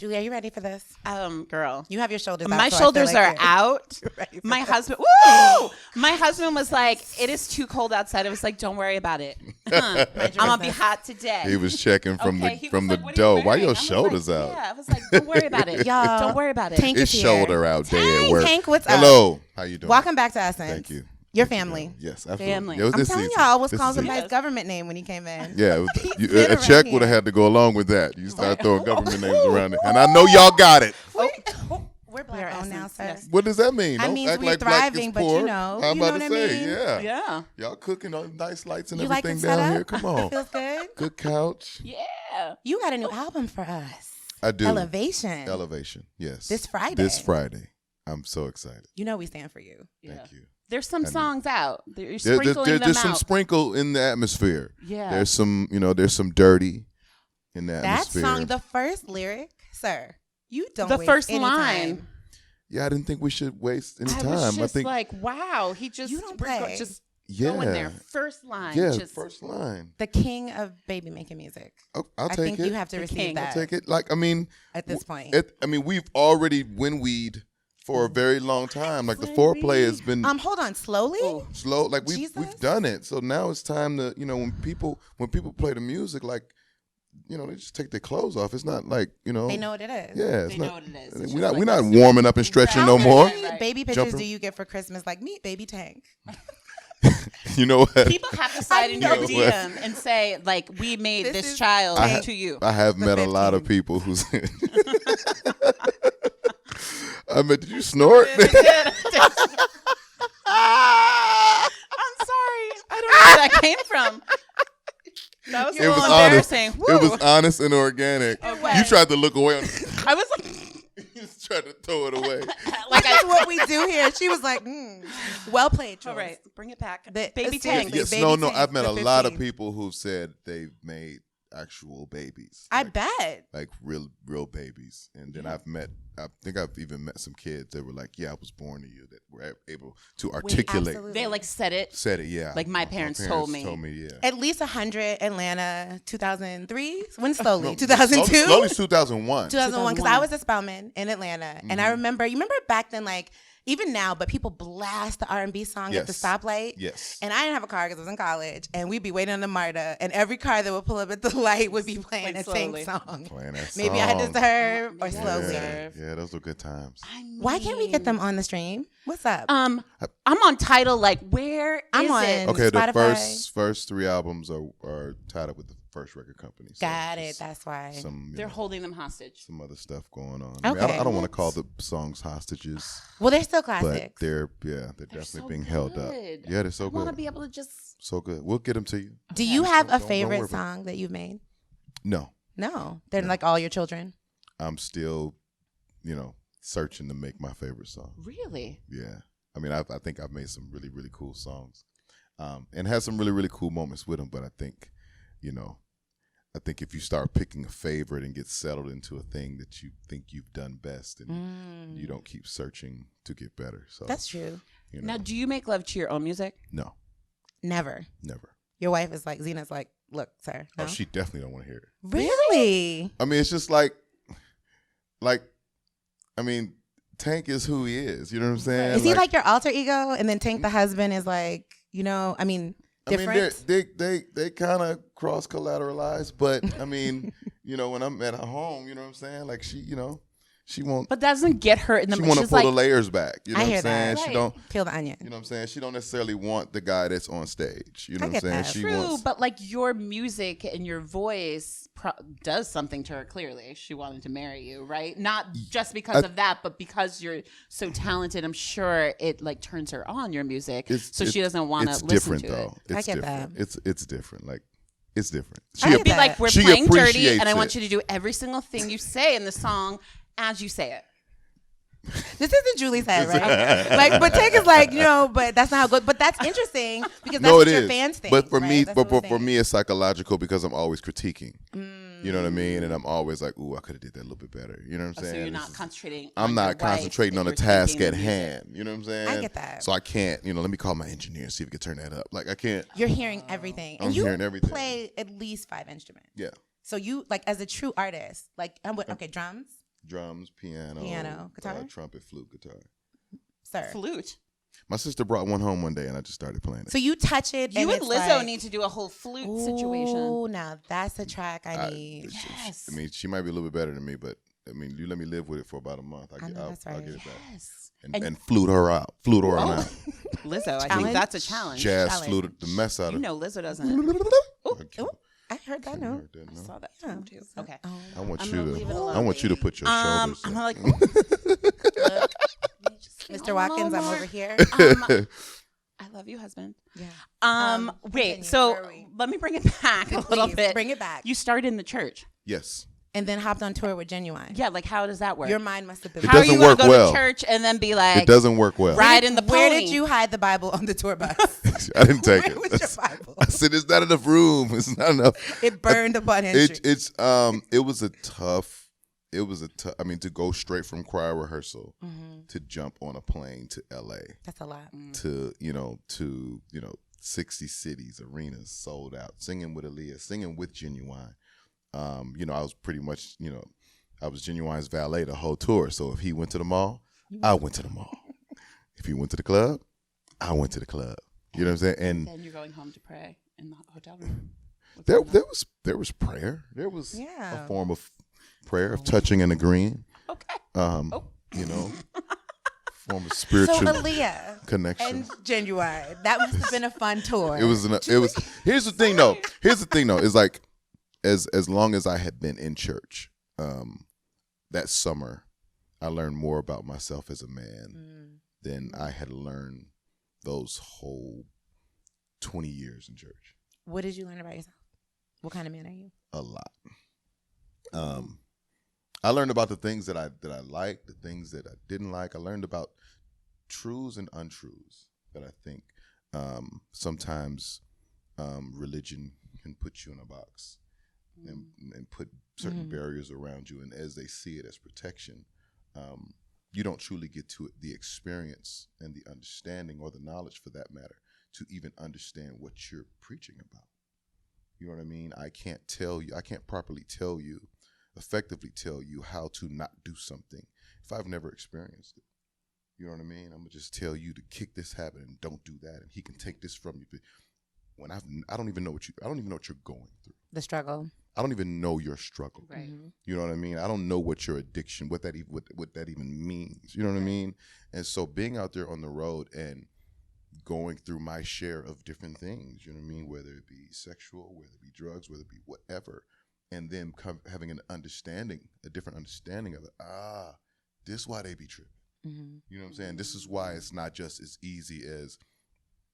Julie, are you ready for this? Girl. You have your shoulders out. My so shoulders I feel are like out. My this. husband, woo! My husband was like, it is too cold outside. I was like, don't worry about it. I'm going to be hot today. He was checking from Okay, the he was from the like, "What are you dough. Why wearing?" your I was shoulders like, out? Yeah, I was like, don't worry about it. Y'all, Don't worry about it. Tank It's is here. shoulder out day at work. Tank, what's up? Hello. How you doing? Welcome back to Essence. Thank you. Your family. Yes, absolutely. Family. Yo, I'm this telling is- y'all, I almost this called is it. somebody's government name when he came in. Yeah, been a around check here. would have had to go along with that. You start throwing government names around it, and I know y'all got it. We're black owned now, sir. Yes. What does that mean? That Don't means act we're like black thriving, is but poor. you know I'm about to what I say, mean? yeah, Yeah. Y'all cooking on nice lights and You like the everything down setup? here. Come on, Feels good. good couch. Yeah. You got a new album for us. I do. Elevation. Elevation. Yes. This Friday. This Friday. I'm so excited. You know we stand for you. Yeah. Thank you. There's some songs out. You're There- sprinkling them there's out. some sprinkle in the atmosphere. Yeah. There's some, there's some dirty in the That atmosphere. song, the first lyric, sir. You don't. The waste first any line. time. Yeah, I didn't think we should waste any I time. was just I think, like, wow, he just You don't we're play. just yeah, going there. First line. yeah, just, first line. The king of baby making music. Oh, I'll I take think it. you have to The receive king. that I'll take it. Like, I mean, at this point. we've already winweed for a very long time. Like the foreplay has been Hold on, slowly. Ooh. slow. Like we've Jesus. done it. So now it's time to, when people play the music, like, they just take their clothes off. It's not like, They know what it is. Yeah, it's They not. know what it is. It's We're just not. like We're not this. warming up and stretching How no more. many Right. baby pictures Jumping. do you get for Christmas? Like meet baby Tank. You know what? People have to slide in your know what? DM and say, like, we made This this is child I ha- to you. I have The met a lot of 15. people who said. I mean, did you snort? I'm sorry. I don't know where that came from. That was a It was little honest. embarrassing. It was honest and organic. Okay. You tried to look away. I was like, You just tried to throw it away. like That's I. what we do here. She was like, well played, Jules. All right, bring it back. The- Baby seriously, tank. Yes, baby no. tank, I've met the a lot of 15. people who've said they've made actual babies. I like, bet. like real babies. And then I think I've even met some kids that were like, yeah, I was born to you, that were able to articulate. absolutely. They like said it. Said it, yeah. Like my parents told me. Yeah. At least 100 Atlanta 2003. When slowly? No, 2002? Slowly 2001. 2001, because I 2001. was a Spelman in Atlanta, and I remember. You remember back then, like even now, but people blast the R&B song at the Yes. stoplight. Yes. And I didn't have a car because I was in college, and we'd be waiting on the MARTA, and every car that would pull up at the light would be playing Like a Tank slowly. song. Playing that Maybe I had song. Deserve or Yeah. Slowly. Yeah, those were good times. Why can't we get them on the stream? What's up? I'm on title. Like, where is I'm on- it? Okay, the Spotify. first three albums are tied up with the first record company. So Got it. just That's why. some They're holding them hostage. some other stuff going on. I, mean, Okay. I don't want to call the songs hostages, Well, they're still but classics. they're definitely so being held up. good. Yeah, they're so I want to good. be able to just. So good. We'll get them to you. Do you have a Don't worry favorite about it. song that you've made? No, No, they're like all your children. I'm still, searching to make my favorite song. Really? Yeah. I mean, I think I've made some really, really cool songs, and had some really, really cool moments with them. But I think, if you start picking a favorite and get settled into a thing that you think you've done best, and you don't keep searching to get better. So That's true. Now, do you make love to your own music? no, Never. never. Your wife is like, Zena's like, look, sir. No? Oh, she definitely don't want to hear it. Really? I mean, it's just like, I mean, Tank is who he is. You know what I'm saying? Is he like your alter ego? And then Tank the husband is like, different? they kind of cross collateralize, but I mean, when I'm at her home, you know what I'm saying? Like she won't. But that doesn't get her in the. She want to she's pull like, the layers back. You know I what hear I'm saying? that. She Right. don't. Peel the onion. You know what I'm saying? She don't necessarily want the guy that's on stage. You know I what I'm get saying? that. She True, wants. but like your music and your voice does something to her. Clearly, she wanted to marry you, right? Not just because of that, but because you're so talented. I'm sure it like turns her on your music, so she doesn't want to It's listen different to though. it. It's I get different. that. It's different. Like it's different. I get Be that. like, we're She playing dirty, appreciates and I want it. you to do every single thing you say in the song as you say it. This isn't Julie's head, right? Like, but Tank is like, but that's not how good. But that's interesting because that's No, what it your is. fans think. But for right? me, That's but what we're for saying. me, it's psychological because I'm always critiquing. You know what I mean? And I'm always like, ooh, I could have did that a little bit better. You know what I'm So saying? you're This not is- concentrating. I'm on not your wife, concentrating on the you're task thinking at the music. hand. You know what I'm saying? I get that. So I can't, let me call my engineer and see if we can turn that up. Like I can't. You're hearing everything, and I'm you hearing everything. play at least 5 instruments. Yeah. So you, like, as a true artist, like, okay, drums. Drums, piano, guitar, trumpet, flute, guitar. sir. Flute. My sister brought one home one day, and I just started playing it. So you touch it. You and it's Lizzo like, need to do a whole flute situation. Oh, now that's a track I need. Yes. I mean, she might be a little bit better than me, but I mean, you let me live with it for about a month. I'll that's right. get it back. Yes. And flute her out. Flute her out. Lizzo, I Challenge? think that's a challenge. Jazz fluted the mess out You of know Lizzo doesn't. Ooh, I heard that note. I saw that too. Okay. I want I'm you gonna to. leave it alone, I want you to put your shoulders. I'm up. like, Mr. Watkins, I'm over here. I love you, husband. Yeah. Wait. continue. So Where are we? let me bring it back a little Please, bit. bring it back. You started in the church. Yes. And then hopped on tour with Genuine. Yeah. Like, how does that work? Your mind must have been. It How are doesn't you gonna work go well. to church and then be like, It doesn't work well. ride in the pony? Where did you hide the Bible on the tour bus? I didn't take Where it. was your Bible? I said it's not enough room. It's not enough. It burned upon entry. It was a tough. I mean, to go straight from choir rehearsal to jump on a plane to LA That's a lot. to 60 cities, arenas sold out, singing with Aaliyah, singing with Genuine. I was pretty much, I was Genuine's valet the whole tour. So if he went to the mall, I went to the mall. If he went to the club, I went to the club. You know what I'm saying? And then you're going home to pray in the hotel room. there was prayer. There was a form of prayer, of touching and agreeing. Okay. Form of spiritual So Aaliyah connection. and Genuine. That must have been a fun tour. It was. Here's the thing, though. Is like, as long as I had been in church, that summer, I learned more about myself as a man than I had learned those whole 20 years in church. What did you learn about yourself? What kind of man are you? A lot. I learned about the things that I liked, the things that I didn't like. I learned about truths and untruths that I think sometimes religion can put you in a box and put certain barriers around you. And as they see it as protection, you don't truly get to the experience and the understanding or the knowledge, for that matter, to even understand what you're preaching about. You know what I mean? I can't properly effectively tell you how to not do something if I've never experienced it. You know what I mean? I'm gonna just tell you to kick this habit and don't do that, and he can take this from you. When I don't even know what you're going through. The struggle. I don't even know your struggle. Right. You know what I mean? I don't know what your addiction, what that even means. You know what I mean? And so being out there on the road and going through my share of different things, you know what I mean? Whether it be sexual, whether it be drugs, whether it be whatever, and then having a different understanding of it. This is why they be tripping. You know what I'm saying? This is why it's not just as easy as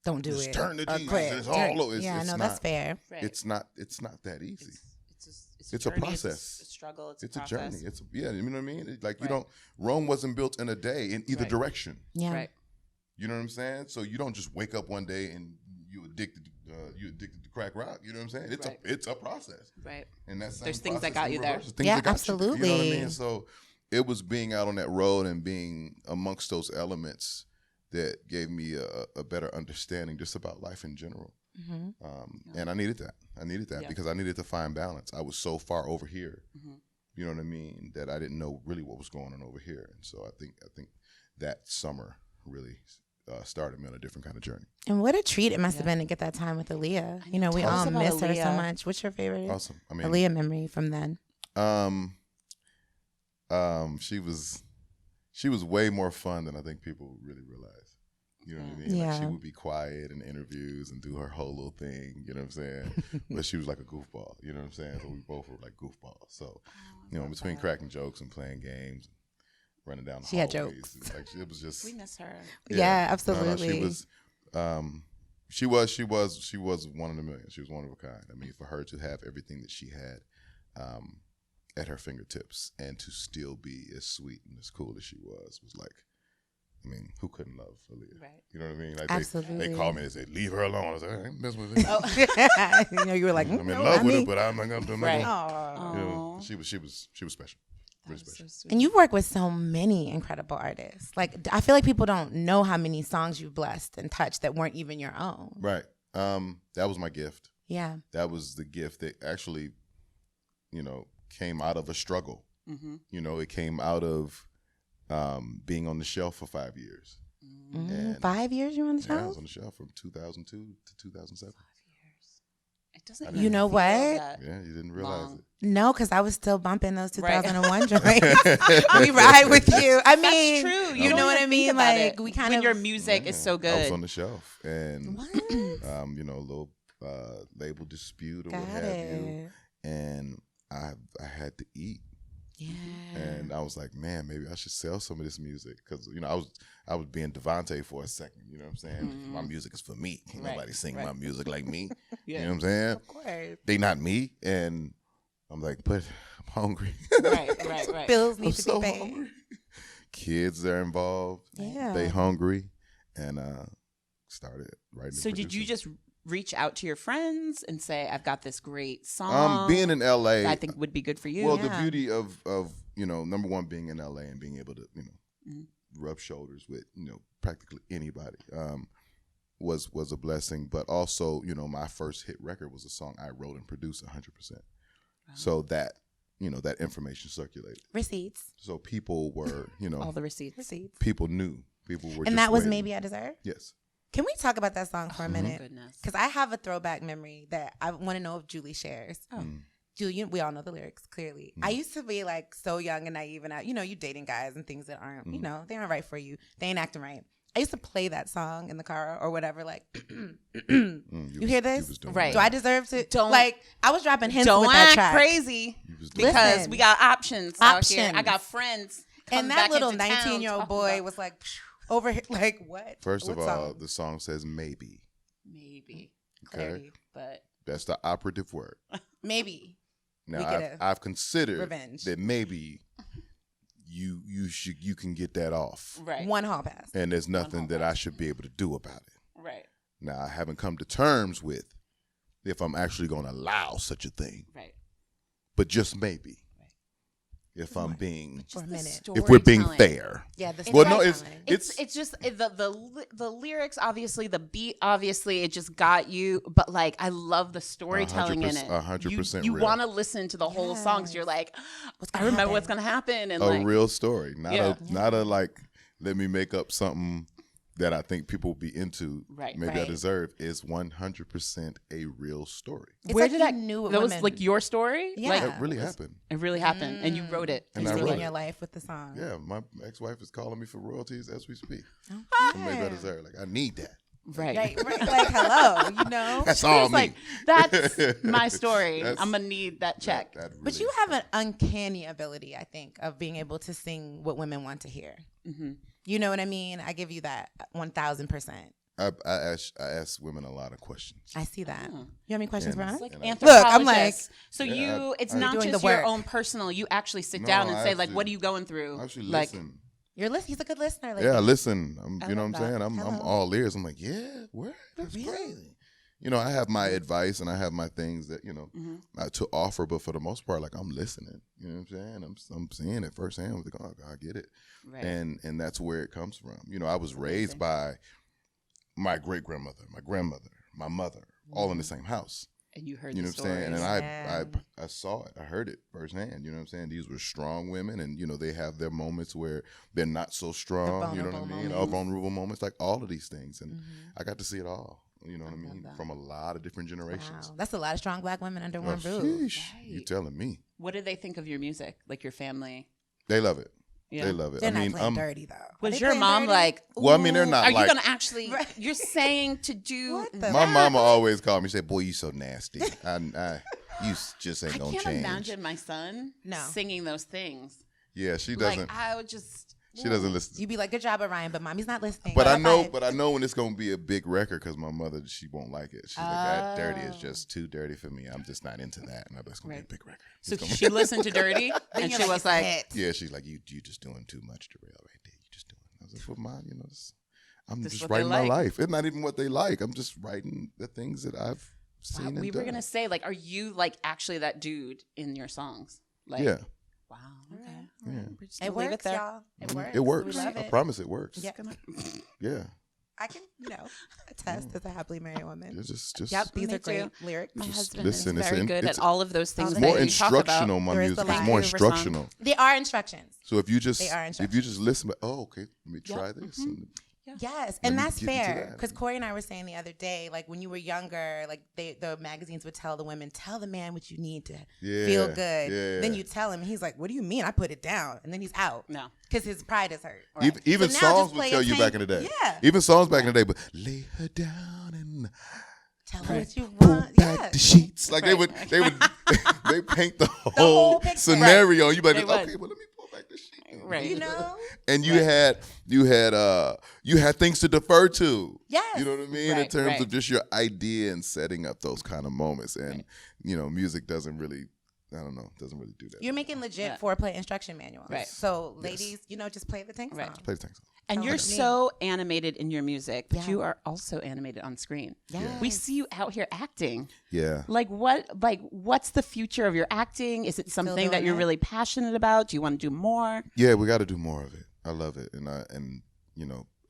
don't do just it. turn to Jesus. Quit. It's all over. That's fair. Right. It's not that easy. It's a journey, process. It's a struggle. It's a process. journey. You know what I mean? Rome wasn't built in a day in either direction. Yeah. Right. You know what I'm saying? So you don't just wake up one day and you addicted to crack rock. You know what I'm saying? It's a process. Right. And that's there's things that got you there. Absolutely. You know what I mean? So it was being out on that road and being amongst those elements that gave me a better understanding just about life in general. And I needed that because I needed to find balance. I was so far over here, you know what I mean, that I didn't know really what was going on over here. And so I think that summer really started me on a different kind of journey. And what a treat it must have been to get that time with Aaliyah. You know, we all miss her so much. What's your favorite Aaliyah memory from then? She was way more fun than I think people really realize. You know what I mean? Yeah. Like, she would be quiet in interviews and do her whole little thing, you know what I'm saying? But she was like a goofball, you know what I'm saying? So we both were like goofballs. So, between cracking jokes and playing games, running down the hallways. Had jokes. It was just. We miss her. Yeah, absolutely. She was one in a million. She was one of a kind. I mean, for her to have everything that she had at her fingertips and to still be as sweet and as cool as she was like, I mean, who couldn't love Aaliyah? Right. You know what I mean? Like absolutely. They called me and said, "Leave her alone." I was like, "I ain't messing with her." You were like, I'm in love with her, but I'm not gonna do nothing. Right. She was special. Very special. So sweet. And you've worked with so many incredible artists. Like, I feel like people don't know how many songs you've blessed and touched that weren't even your own. Right. That was my gift. Yeah. That was the gift that actually, came out of a struggle. Mm-hmm. You know, it came out of being on the shelf for 5 years. And 5 years you were on the Yeah, I show? was on the shelf from 2002 to 2007. 5 years. It doesn't. I even You know feel what? that Yeah, you didn't realize long. No, because I was still bumping those Right. 2001 joints. We ride with you. I mean, That's true. You don't know what even I mean? think about Like it we kind when of your it. music is so I was good. on the shelf, and What? you know, a little label dispute or Got what have you, it. and I had to eat. Yeah. And I was like, man, maybe I should sell some of this music because you know I was being Devontae for a second. You know what I'm saying? My music is for me. Can't Right, nobody sing right. my music like me. Yeah. You know what I'm saying? Of course. They not me, and I'm like, but I'm hungry. Right. Bills I'm need to so be paid. hungry. Kids are involved. Yeah. They hungry, and started writing. So and did you producing. just reach out to your friends and say, "I've got this great song being in LA? that I think would be good for you"? Well, Yeah. the beauty of you know, number one, being in LA and being able to Mhm. rub shoulders with practically anybody was a blessing. But also, my first hit record was a song I wrote and produced 100%. So that that information circulated. Receipts. So people were all the receipts. Receipts. people knew. People were. And just that was waiting. Maybe I Deserve? Yes. Can we talk about that song for a Mhm. minute? Goodness. Because I have a throwback memory that I want to know if Julie shares. Oh. Julie, we all know the lyrics clearly. I used to be like so young and naive, and you dating guys and things that aren't, they aren't right for you. They ain't acting right. I used to play that song in the car or whatever. Like, you hear this? Right. Do I deserve to? Don't- like. I was dropping hints Don't with that act track. crazy doing because Listen. we got options out here. I Options. got friends. And coming that back little into town 19-year-old talking boy about- was like over here, like what? First of What all, song? the song says maybe. maybe Okay. Clarity. but That's the operative word. Maybe. We Now get I've considered revenge. that maybe you can get that off, right, One hall pass. and there's hall nothing that I should be able to do about it. right, Now I haven't come to terms with if I'm actually going to allow such a thing, right. but just maybe, Right. if I'm being, For a The minute. if we're being storytelling. fair. Yeah. The Well, no, storytelling. It's just the lyrics, obviously, the beat, obviously, it just got you. But like, I love the storytelling in it. 100% You real. want to listen to the whole song, so you're like, I gonna remember what's happen? gonna happen, and a like, real story, not Yeah. not a like let me make up something that I think people will be into. Right. Maybe I Right. deserve is 100% a real story. It's where like did you I knew it that was women- like your story? Yeah. Like, That really happened. it really happened, and you wrote it. And You're I living wrote your it. life with the song. Yeah, my ex-wife is calling me for royalties as we speak. Okay. So maybe I deserve. Like I need that. Right. Right. Like hello. That's all It's me. like, that's my story. That's- I'm gonna need that check. That But really- you have an uncanny ability, I think, of being able to sing what women want to hear. Mhm. You know what I mean? I give you that 1,000%. I ask women a lot of questions. I see that. Hmm. You have any questions for And- us? It's like And I- Look, I'm like- anthropologists. So Yeah, it's I- not Doing just the your work. own personal. You actually sit No, down and I say, like, actually- what are you going through? I actually Like, listen. He's a good listener. Lady. Yeah, listen. I You know love what I'm saying? that. I'm Hello. all ears. I'm like, yeah, what? That's Really? crazy. I have my advice and I have my things that Mm-hmm. to offer, but for the most part, like I'm listening. You know what I'm saying? I'm seeing it firsthand. I'm like, oh, I get it, right. and that's where it comes from. I was raised by my great grandmother, my grandmother, my mother, all in the same house. And you heard You know the what I'm saying? And stories. I saw it. I heard it firsthand. You know what I'm saying? These were strong women, and they have their moments where they're not so strong. You know what I vulnerable mean? moments. Vulnerable moments, like all of these things, and Mm-hmm. I got to see it all. You know what I mean? that. From a lot of different generations. Wow. That's a lot of strong black women under Oh, one roof. sheesh. You Right. telling me? What did they think of your music? Like your family? They love it. Yeah. They love it. They're I mean, not playing dirty though. Are Was they your playing mom dirty? like? Well, I mean, they're "Ooh, not Are like- you gonna actually? Right. You're saying to do? What the- my that? mama always called me. She said, "Boy, you so nasty." You just ain't I gonna can't change. imagine my son No. singing those things. Yeah, she doesn't. Like I would just. She doesn't listen. You be like, good job, Orion, but mommy's not listening. But I High know, five. when it's gonna be a big record because my mother, she won't like it. She's like, that dirty is just too dirty for me. I'm just not into that. And I'm like, it's gonna Right. be a big record. So It's gonna she listened to Dirty, Then and you're she was it's like, hit. yeah, she's like, you just doing too much, Darrell, right there. You just doing. I was like, well, mom, I'm This is just what they writing my like. life. It's not even what they like. I'm just writing the things that I've seen. wow, and we were done. gonna say, like, are you like actually that dude in your songs? Like, Yeah, Wow. Okay. Yeah. We're just It gonna leave works, it there. y'all. It works. it works. We love I it. promise it works. Yeah. Yeah. I can, attest as a happily married woman. Just Yep, These me are great too. lyrics. My Just husband listen, is very good at all of those things. It's that more you talk instructional. about. My There is music the is line. more Thank you, Rashawn. instructional. They are instructions. So if you just They are listen, but okay, let me try this. And Yes, Let and me that's get into fair that. because Corey and I were saying the other day, like when you were younger, like the magazines would tell the women, tell the man what you need to feel good. Yeah. Then you tell him, he's like, "What do you mean? I put it down," and then he's out. No. Because his pride is hurt. Even So now songs just would play tell a you tank- back in the day. Yeah. Even songs back in the day, but lay her down and Tell her what you pull want. back Yeah. the sheets. Like Right. they would they paint the whole whole picture. scenario. You better They would. okay, well let me pull back the sheet. Right. You know? And you had things to defer to. Yes. You know what I mean? In Right, terms right. of just your idea and setting up those kind of moments. And music doesn't really do that. You're making legit Yeah. foreplay instruction manuals. Right. So, ladies, just play the tank song. Right. Play the tank song. And Sounds you're like me. so animated in your music, but Yeah. you are also animated on screen. Yes. We see you out here acting. Yeah. What's the future of your acting? Is it something that doing you're it? really passionate about? Do you want to do more? Yeah, we got to do more of it. I love it, and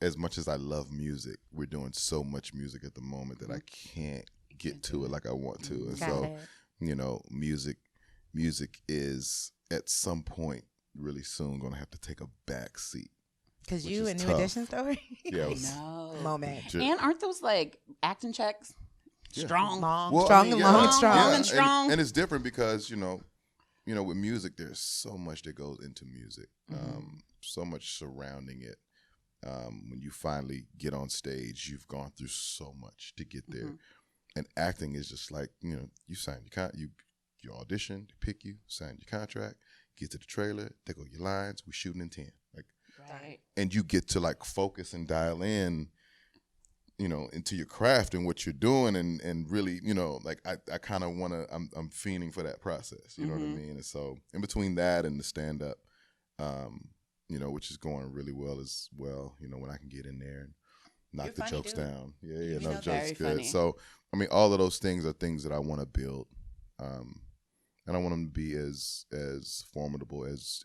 as much as I love music, we're doing so much music at the moment that I can't get to it like I want to, and Got so it. music is at some point really soon going to have to take a back seat. Because Which you is and New tough. Edition story. Yeah, it was- No. Moment. And aren't those like acting checks? Yeah. Strong. Long, Well, strong I mean, and yeah. long and strong. Long and strong. and it's different because with music, there's so much that goes into music, so much surrounding it. When you finally get on stage, you've gone through so much to get there, and acting is just like you sign you audition, they pick you, sign your contract, get to the trailer, they go your lines, we shooting in 10, like, Right. and you get to like focus and dial in. Into your craft and what you're doing, and really, like I kind of want to. I'm fiending for that process. You know what I mean? And so, in between that and the stand up, which is going really well as well. When I can get in there and knock You're the funny, jokes dude. down. Yeah, You no know jokes very good. funny. So, I mean, all of those things are things that I want to build, and I want them to be as formidable as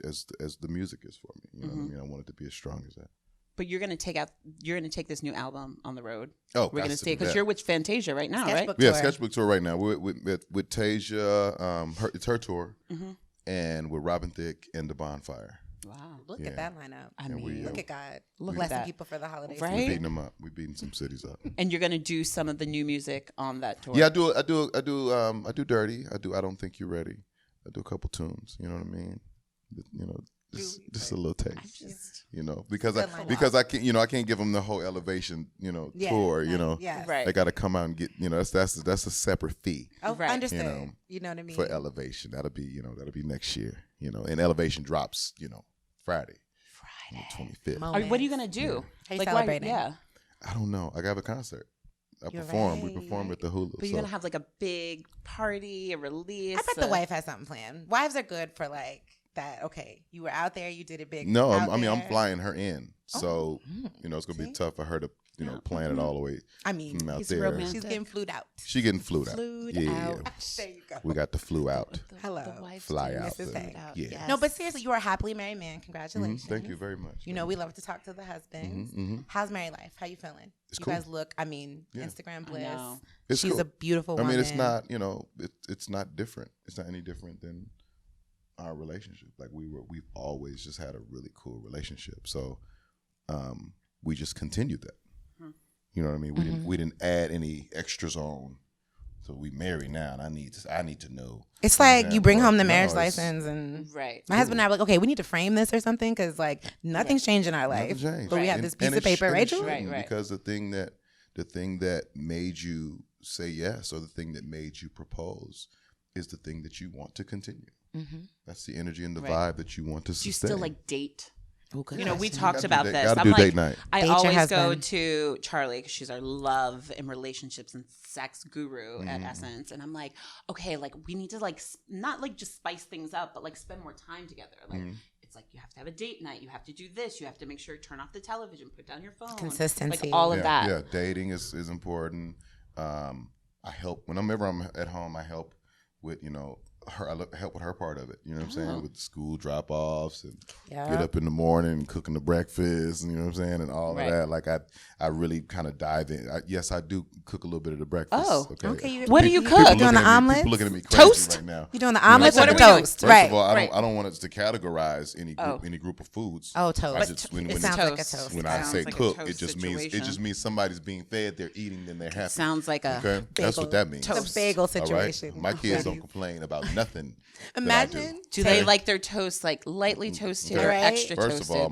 the music is for me. You know what I mean? I want it to be as strong as that. But you're gonna take this new album on the road. Oh, We're gonna got stay do because that. you're with Fantasia right now, right? Sketchbook Yeah, tour. sketchbook tour right now. We're with Tasia, it's her tour, and with Robin Thicke and the Bonfire. Wow. Look Yeah. at that lineup. I And mean, Look at God. Look at Blessing that. people for the holidays. Right? We're beating them up. We're beating some cities up. and you're gonna do some of the new music on that tour. Yeah, I do Dirty. I don't think you're ready. I do a couple tunes. You know what I mean? Just a little taste. Because Good lineup. I can't I can't give them the whole Elevation Yeah, tour. Yes. Right. They got to come out and get that's a separate fee. Oh, Right. understood. You know what I mean? For Elevation. That'll be next year. And Elevation drops Friday. 25th. What are you gonna do? How you why- celebrating? Yeah. I don't know. I have a concert. We You're perform right. at the Hulu. But you're gonna have like a big party, a release. I bet the wife has something planned. Wives are good for like that. Okay, you were out there, you did it big. No, out I'm there. flying her in. So, it's going to be tough for her to, plan it all the way I mean, from out he's there. romantic. she's getting flued out. She getting flued out. Flued Yeah. out. There you go. We got the flu out. Hello. Fly out. Mrs. Hank. Yeah. No, but seriously, you are a happily married man. Congratulations. Thank you very much. We love to talk to the husbands. How's married life? How you feeling? It's you cool. guys look, Instagram bliss. know. It's She's cool. a beautiful I woman. mean, it's not, it's not different. It's not any different than our relationship. Like we've always just had a really cool relationship. So, we just continued that. You know what I mean? We didn't add any extras on. So we married now, and I need to know. It's like you bring home the No, marriage it's- license, and Right. my husband and I were like, okay, we need to frame this or something because like nothing's changed in our life, Nothing changed. but we have And- this piece and of it paper, and it Rachel. shouldn't, Right. Because the thing that made you say yes, or the thing that made you propose, is the thing that you want to continue. That's the energy and the Right. vibe that you want to Do you sustain. still like date? Oh, good. We Gotta talked do about date- this. gotta I'm do like, date night. I Date your always go husband. to Charlie because she's our love and relationships and sex guru at Essence, and I'm like, okay, like we need to like not like just spice things up, but like spend more time together. Like it's like you have to have a date night, you have to do this, you have to make sure turn off the television, put down your phone, Consistency. like all of yeah, that. Yeah, dating is important. I help whenever I'm at home. I help with help with her part of it. You know what I'm saying? With the school drop offs and Yeah. get up in the morning and cooking the breakfast, and you know what I'm saying, and all Right. of that. Like I really kind of dive in. Yes, I do cook a little bit of the breakfast. Oh, Okay. What do you People cook? You doing the looking at me- omelets? People looking at me crazy Toast? right now. You doing the omelets Like, or what the are we doing? toast? First Right. of all, I Right. don't want us to categorize any group of foods. Oh, toast. I just, when it it- sounds like a toast. toast. when I Sounds say like a cook, toast it just situation. means somebody's being fed, they're eating, then they're happy. Sounds like a Okay, that's what that means. It's a bagel All situation. right? My kids don't complain about nothing. that I Imagine. Do they like their toast like lightly toasted or Right. extra First toasted? of all,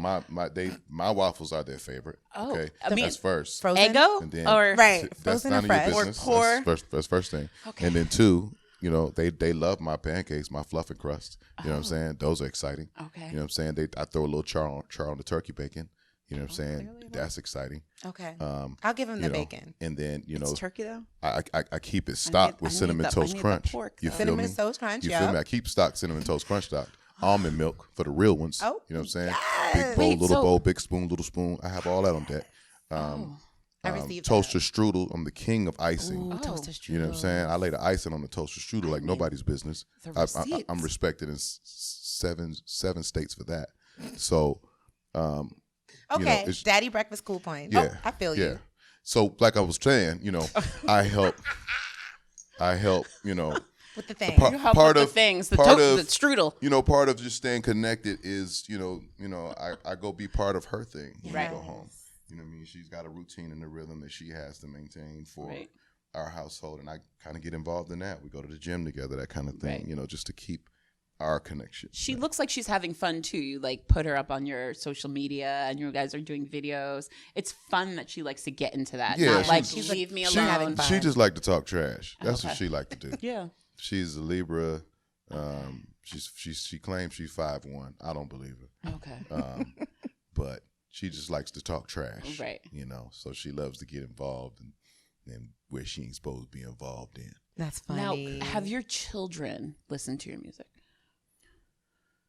my waffles are their favorite. Oh, Okay, I mean- that's first. Frozen? Eggo And then- or Right. That's Frozen none or of fresh? your Or business. pour? That's first thing. Okay. And then two, you know, they love my pancakes, my fluffing crust. You know what I'm saying? Those are exciting. Okay. You know what I'm saying? I throw a little char on the turkey bacon. You know what I'm saying? That's exciting. Okay. Um, I'll give him you the know, bacon. And then, you know, It's turkey though. I keep it stocked with I need cinnamon the- I toast need the crunch. pork, You though. feel Cinnamon me? toast crunch, You yeah. feel me? I keep stocked cinnamon toast crunch stocked. Almond milk for the real ones. Oh, you know what I'm saying? yes. Big bowl, Wait, little so- bowl, big spoon, little spoon. I have all that on deck. I received Toaster strudel. I'm the king of icing. Ooh, toaster strudel. You know what I'm saying? I lay the icing on the toaster strudel like nobody's business. the I'm receipts. respected in seven states for that. So, Okay. it's- Daddy breakfast cool point. yeah, Oh, I feel yeah. you. So, like I was saying, you know, I help. You know, With the thing. part- You help part with of- the things, the, part the of- strudel. you know, part of just staying connected is, I go be part of her thing when Right. I go home. You know what I mean? She's got a routine and a rhythm that she has to maintain for Right. our household, and I kind of get involved in that. We go to the gym together, that kind of thing, Right. you know, just to keep our connection. She looks like she's having fun too. You like put her up on your social media, and you guys are doing videos. It's fun that she likes to get into that. Yeah, Not like she's- leave me She, alone. having fun. she just like to talk trash. That's what Okay. she like to do. Yeah. She's a Libra. She claims she's 5'1". I don't believe her. Okay. But she just likes to talk trash. Right. You know, so she loves to get involved in where she ain't supposed to be involved in. That's Now, funny. have your children listened to your music?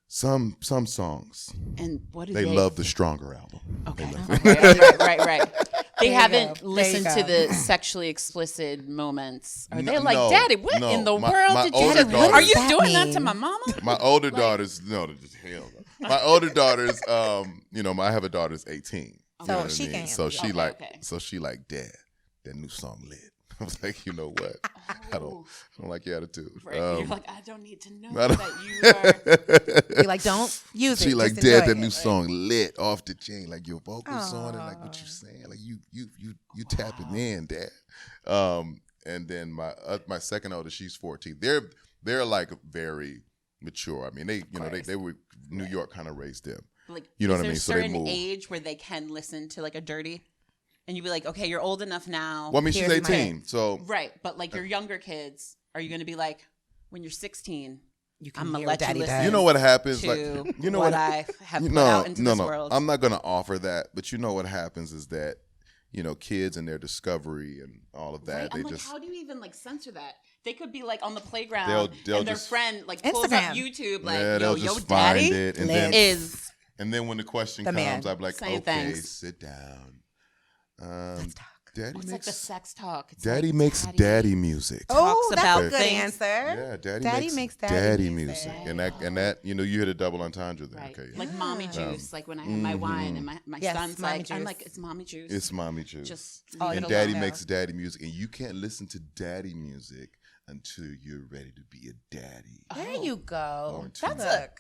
Some songs. And what do They they love the Stronger album. Okay. They love- Right. They There you haven't go. listened There to you the sexually explicit moments. Are they No, like, no, Daddy, what no. in the My- world my did you older do? daughters- Are you What does doing that that to my mean? mama? My older daughters, no, just hell no. My older daughters, I have a daughter that's 18. You So know what she I mean? can So handle she it. so she like, Dad, that new song lit. I was like, you know what? I don't like your attitude. Right. You're like, I don't need to know I don't- that you are. You're like, don't use it. She like, just Dad, enjoy that it. new song lit off the chain. Like your vocals on it, like what you saying, like you tapping in, Dad. And then my second oldest, she's 14. They're like very mature. I mean, they were New York kind of raised them. Like, You know is what I there mean? a So they certain move. age where they can listen to like a dirty, and you'd be like, okay, you're old enough now. Well, I mean, she's Here's my 18, so Right, but like your younger kids, are you going to be like, when you're 16, You can I'm gonna hear let what you Daddy listen. does. you know what happens. to Like, you know what what I have put out into this world? I'm not gonna offer that, but you know what happens is that kids and their discovery and all of that, Right? they I'm like, just how do you even like censor that? They could be like on the playground, They'll and their just- friend like pulls Instagram. up YouTube, like, yeah, yo, they'll yo, just daddy find it, and lit. then is when the question The man. comes, I'm like, Saying okay, thanks. sit down. Let's talk. Daddy it's like the makes sex talk. It's daddy like, makes daddy music. Oh, talks that's about a good things. answer. Yeah, daddy makes daddy music, music. and that you hit a double entendre there. Right. Okay, Like mommy juice, like when I have my wine and my Yes, son's mommy like, I'm juice. like, it's mommy juice. it's mommy juice. Just Oh, leave And it daddy alone. makes daddy music, and you can't listen to daddy music until you're ready to be a daddy. There you go. Going too That's deep. look.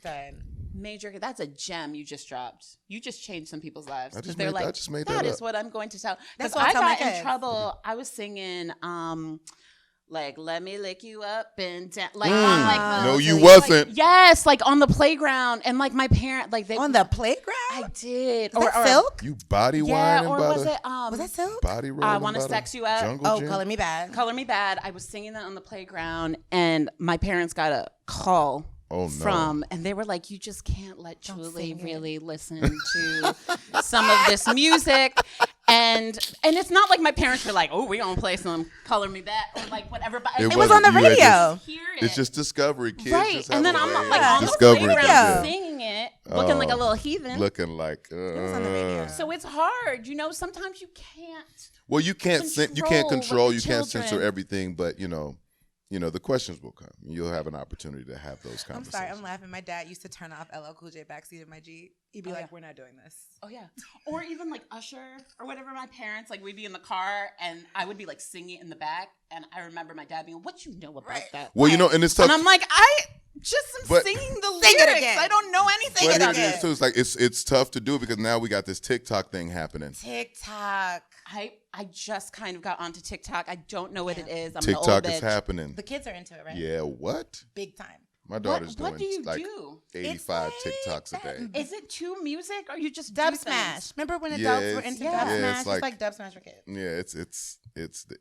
Done. Major, that's a gem you just dropped. You just changed some people's lives I because just they're made- I like, just made that that is up. what I'm going to tell. That's Because what I I tell my got in kids. trouble. I was singing, like, let me lick you up and down. Like, on like the, No, you like, wasn't. yes, like on the playground, and like my parent, like they On the playground? I did. Was that Silk? You body Yeah, whining or about was a it Was that Silk? body rolling I Wanna about a Sex You Up? jungle Oh, gym? Color Me Bad. Color Me Bad? I was singing that on the playground, and my parents got a call. Oh, no. From and they were like, you just can't let Julie sing it. really listen to some of this music, and it's not like my parents were like, oh, we gonna play some Color Me Bad or like whatever. But It It was on the wasn't- you had radio. just- hear it. It's just discovery, kids. right, just and have then a I'm way like of on the discovering playground things. singing it, looking like a little heathen. Looking like. was on the radio. So it's hard, sometimes you can't. Well, you can't control control, with you the can't censor children. everything, but the questions will come. You'll have an opportunity to have those I'm conversations. sorry, I'm laughing. My dad used to turn off LL Cool J backseat of my Jeep. He'd be like, yeah. "We're not doing this." Oh yeah. Or even like Usher or whatever. My parents, like, we'd be in the car and I would be like singing in the back, and I remember my dad being, "What you know about that?" Well, and it's tough. And I'm like, I just am singing the lyrics. again. I don't know anything But about here it it. is too. It's like it's tough to do because now we got this TikTok thing happening. TikTok. I just kind of got onto TikTok. I don't know what it is. I'm an TikTok old is bitch. happening. The kids are into it, right? Yeah, what? Big time. My daughter's What do you doing like do? 85 It's like TikToks a day. Is it to music or you just Dub do Smash. things? Remember when Yeah, adults were it's- into yeah. Dub Yeah, Smash? it's It's like- like Dub Smash for kids. Yeah,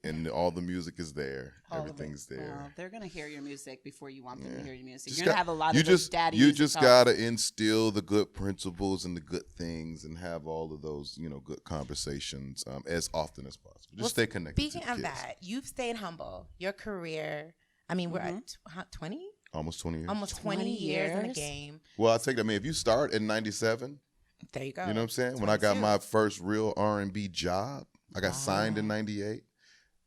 and all the music is there. All of it. Everything's there. Well, they're gonna hear your music before you want them to hear your music. Just You're gonna got- have a lot you of those just daddy you music just songs. gotta instill the good principles and the good things and have all of those good conversations as often as possible. Just stay connected. Speaking to the of kids. that, you've stayed humble. Your career, I mean, we're at 20? Almost 20 years. Almost 20 years in the years? game. Well, I'll take that. I mean, if you start in '97, There you go. you know what I'm saying? When I got 22. my first real R&B job, I got signed in '98.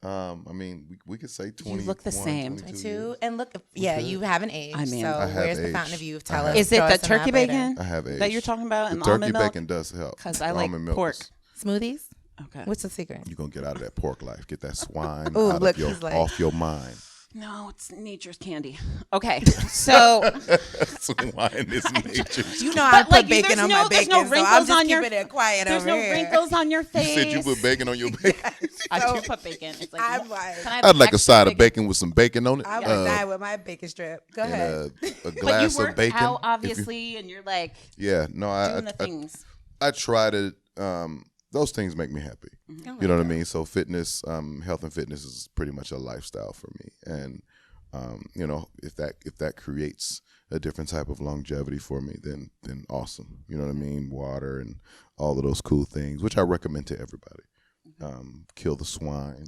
I mean, we could say 20. look the same. 22. And look, yeah, Okay. you haven't aged. I mean, so I have where's the aged. fountain of youth? I Tell have. us. Is it throw the us some turkey out later. bacon I have that you're aged. talking about? The And turkey almond milk? bacon does help. 'Cause I like Almond milk pork. is- Smoothies? Okay. What's the secret? You're gonna get out of that pork life. Get that swine Ooh, out look, of your he's like- off your mind. No, it's nature's candy. Okay, so Swine is nature. You know I But, put like, bacon there's on no- my there's bacon, no so I'm wrinkles just on your- keeping it quiet there's over no here. wrinkles on your You face. said you put bacon on your bacon. I So- do put bacon. It's like, I'm like, can I have I'd like a extra side of bacon with some bacon on it. I would die with my bacon strip. Go and ahead. a But glass you work of bacon. out, If you- obviously, and you're like yeah, no, doing the things. I try to. Those things make me happy. Oh You know what I mean? So fitness, health and fitness is pretty much a lifestyle for me. And if that creates a different type of longevity for me, then awesome. You know what I mean? Water and all of those cool things, which I recommend to everybody. Kill the swine.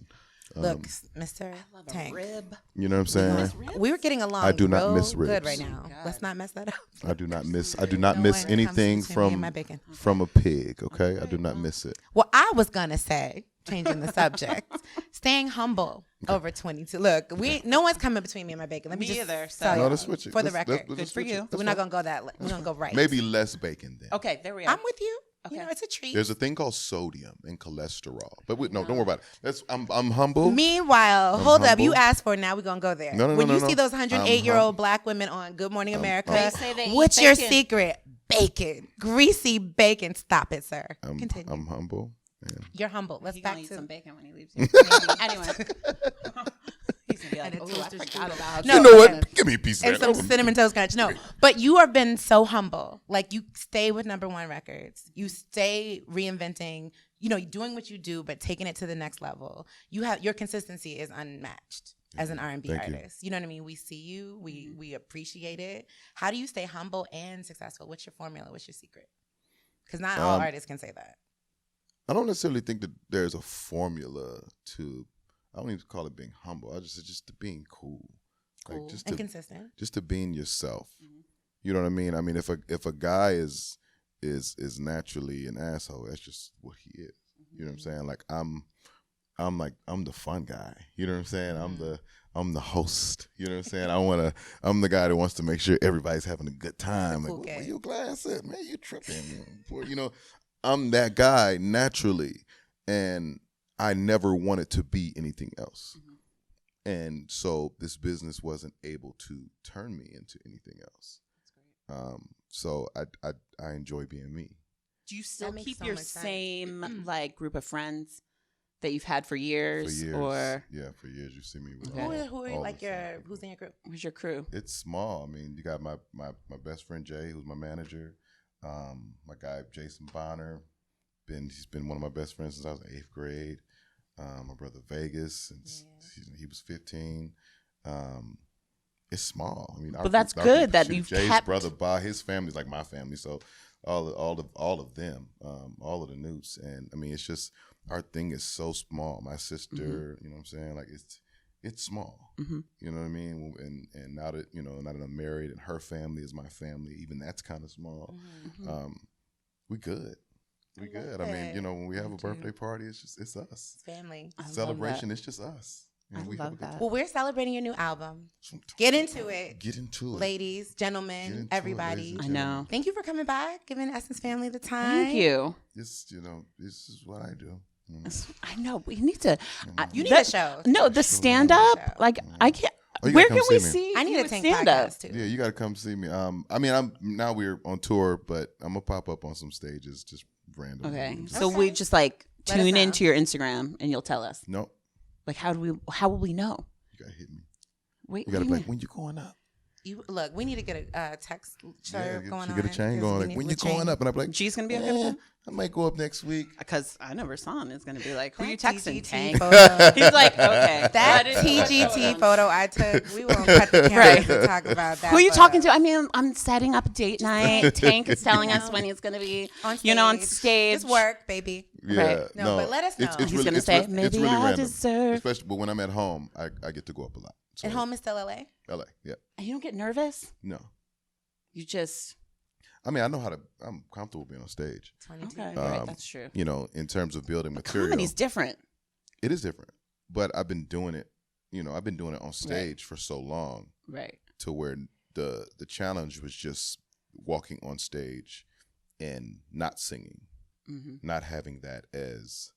Look, Mr. Love a Tank. rib. You know what I'm saying? Miss ribs? We were getting along I do not real miss good ribs. right now. God. Let's not mess that up. I do not miss No anything one comes between me from and my bacon. from a pig. Okay, I do not miss it. Well, I was gonna say, changing the subject, staying humble over 22. Look, no one's coming between me and my bacon. Let me Me just either, tell so- you No, let's switch it. for the Let's- record. let's Good for switch it. you. That's We're not fine. gonna go that. We're gonna go right. Maybe less bacon then. Okay, there we are. I'm with you. Okay. You know, it's a treat. There's a thing called sodium and cholesterol. But don't worry about it. I'm humble. Meanwhile, hold up. humble. You asked for it. Now we're going to go there. No, when no, you no. see those I'm 108-year-old black women on Good Morning America, They say they eat what's your bacon. secret? Bacon. Greasy bacon. Stop it, sir. I'm Continue. humble. And You're humble. Let's He's gonna back eat to some bacon when he leaves you. anyway. He's gonna be like, And oh, it's I toasted forgot sugar. about No, you know okay. what? Give me a piece and of some that. cinnamon toast crunch. No, but you have been so humble. Like you stay with #1 records. You stay reinventing. You know, doing what you do, but taking it to the next level. Your consistency is unmatched as an R&B Thank you. artist. You know what I mean? We see you. We appreciate it. How do you stay humble and successful? What's your formula? What's your secret? Because not all artists can say that. I don't necessarily think that there's a formula to. I don't even call it being humble. I just to being cool. Cool Like just and to consistent. just to being yourself. You know what I mean? I mean, if a guy is naturally an asshole, that's just what he is. You know what I'm saying? Like I'm the fun guy. You know what I'm saying? I'm the host. You know what I'm saying? I'm the guy that wants to make sure everybody's having a good time. Cool Like, guy. where your glass at? Man, you tripping. You know, I'm that guy naturally. And I never wanted to be anything else. And so this business wasn't able to turn me into anything else. So I enjoy being me. Do you still That makes keep so your much sense. same like group of friends that you've had for years? For years, Or for years you see me with Okay. Who are all like the same your people. who's in your group? who's your crew? It's small. I mean, you got my best friend Jay, who's my manager. My guy Jason Bonner, he's been one of my best friends since I was in 8th grade. My brother Vegas, since he was 15. It's small. I mean, But that's good that you've Jay's kept- brother Bob, his family's like my family, so all of them, all of the Newts, and I mean, it's just our thing is so small. My sister, you know what I'm saying, like it's small. You know what I mean? And now that now that I'm married and her family is my family, even that's kind of small. We good. We good. I mean, it. when we have a birthday party, it's us. It's family. I love Celebration, it's just us. And I we love have a good that. Well, we're celebrating your new album. Get into it. Get into it. Ladies, gentlemen, Get into everybody. it, ladies and I gentlemen. know. Thank you for coming by, giving Essence family the time. Thank you. This, this is what I do. I know. We need to. You need a show. No, the stand up. Like I can't. Oh, you Where gotta can come we see me. see? I need you a with Tank stand up? podcast too. Yeah, you got to come see me. I mean, now we're on tour, but I'm gonna pop up on some stages just randomly. Okay. Just- So we just like Let us tune know. into your Instagram and you'll tell us. No, Like how will we know? you gotta hit me. Wait, You gotta what be do like, you when you going up? You look. We need to get a text Yeah, going you on. get a chain 'cause going. we Like, need when the you going chain. up? And I'm like, mean? G's gonna be okay with that? I might go up next week. Because I know Rasan is gonna be like, who That you texting? TGT Tank? photo. He's like, okay. That What is going TGT on? photo I took, we won't cut the camera Right. to talk about that. Who are you photo. talking to? I mean, I'm setting up a date night. Tank is telling us when he's gonna be, On on stage. stage. It's work, baby. Yeah, Right. No, but let us know. He's gonna say, it's maybe really I random. deserve. Especially, but when I'm at home, I get to go up a lot. So, And home is still LA. LA, yeah, And you don't get nervous. no. You just I mean, I'm comfortable being on stage. 22. okay. Right, that's true. In terms of building material, Comedy's different. it is different. But I've been doing it. I've been doing it on stage for so long Right. to where the challenge was just walking on stage and not singing, Hmm. not having that as,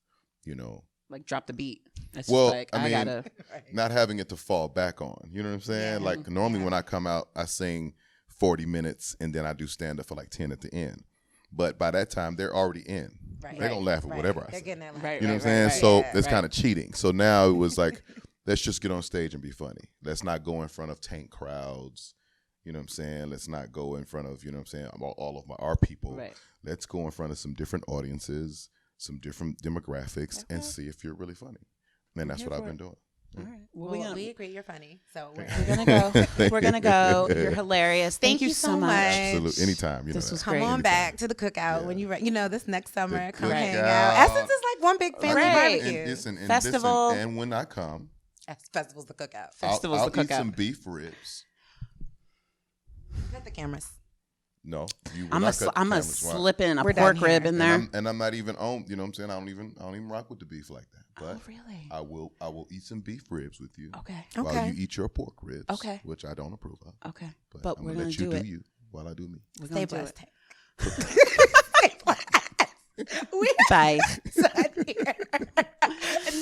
Like drop the beat. It's Well, just like I mean, gotta. Right. not having it to fall back on. You know what I'm saying? Yeah. Like normally Yeah. when I come out, I sing 40 minutes and then I do stand up for like 10 at the end. But by that time, they're already in. Right. They're going to laugh at Right. whatever I They're say. getting that. Right, You know right, what I'm saying? right. So Yeah, it's right. kind of cheating. So now it was like, let's just get on stage and be funny. Let's not go in front of tank crowds. You know what I'm saying? Let's not go in front of, all of our people. Right. Let's go in front of some different audiences, some different demographics, and Okay. see if you're really funny. And that's here what I've for been doing. All right. Well, we agree you're funny. So we're We're gonna go. We're gonna go. You're hilarious. Thank you so much. Absolutely. Anytime. This that. was come great. on Anytime. back to the cookout Yeah. when this next summer. Come cookout. hang out. Essence is like one big family Right. barbecue. And Festival. listen, and when I come, Festival's the cookout. Festival's I'll the eat cookout. some beef ribs. Cut the cameras. No, you will I'm not cut the gonna cameras. Why? slip in a We're pork done rib here. in there. And I'm not even on. You know what I'm saying? I don't even rock with the beef like that. But Oh, really? I will eat some beef ribs with you. Okay. While Okay. you eat your pork ribs. Okay. Which I don't approve of. Okay. But, But I'm we're gonna gonna let you do it. you while I do me. We're Stay gonna do blessed. it. Stay blessed. We Bye. done here.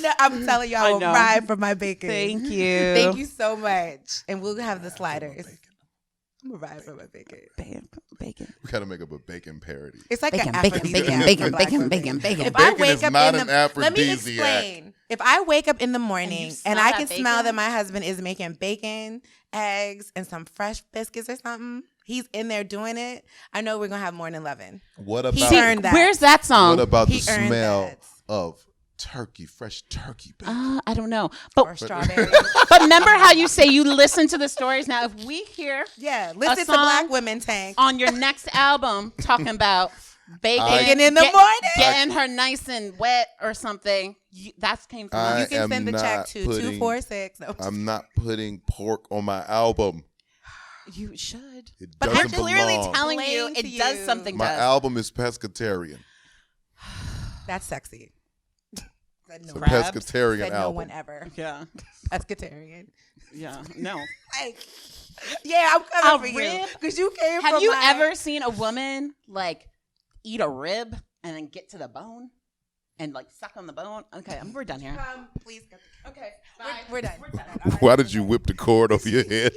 No, I'm telling you, I I will know. ride for my bacon. Thank you. Thank you so much. And we'll have the sliders. I'm gonna ride for my bacon. Bacon. We gotta make up a bacon parody. It's like Bacon, an bacon, aphrodisiac bacon, for bacon, Black bacon, women. bacon, bacon. If I Bacon wake is up not in an the let me aphrodisiac. explain. If I wake up in the morning smell and I that can smell bacon? that my husband is making bacon, eggs, and some fresh biscuits or something, he's in there doing it. I know we're gonna have more than 11. What He about earned that. Where's that song? what about the He earned smell that. of turkey, fresh turkey bacon? I don't know. Or But strawberry. but remember how you say you listen to the stories. Now, if we hear Yeah, listen to song Black Women Tank. on your next album talking about bacon, Bacon in the morning. getting her nice and wet or something, that came from I us. You can am send the check not to putting- 246. No, I'm not putting pork on my album. You should. It But I'm doesn't clearly belong. telling you Explain to it does you. something My to us. album is pescatarian. that's sexy. Said no, It's a Crabs? pescatarian said no album. one ever. Yeah. Pescatarian. Yeah. No. Like, yeah, I'm coming A for rib? you because you came Have from you my- ever seen a woman like eat a rib and then get to the bone and like suck on the bone? Okay, we're done here. Please. Okay, We're done. Why did you whip the cord over your head?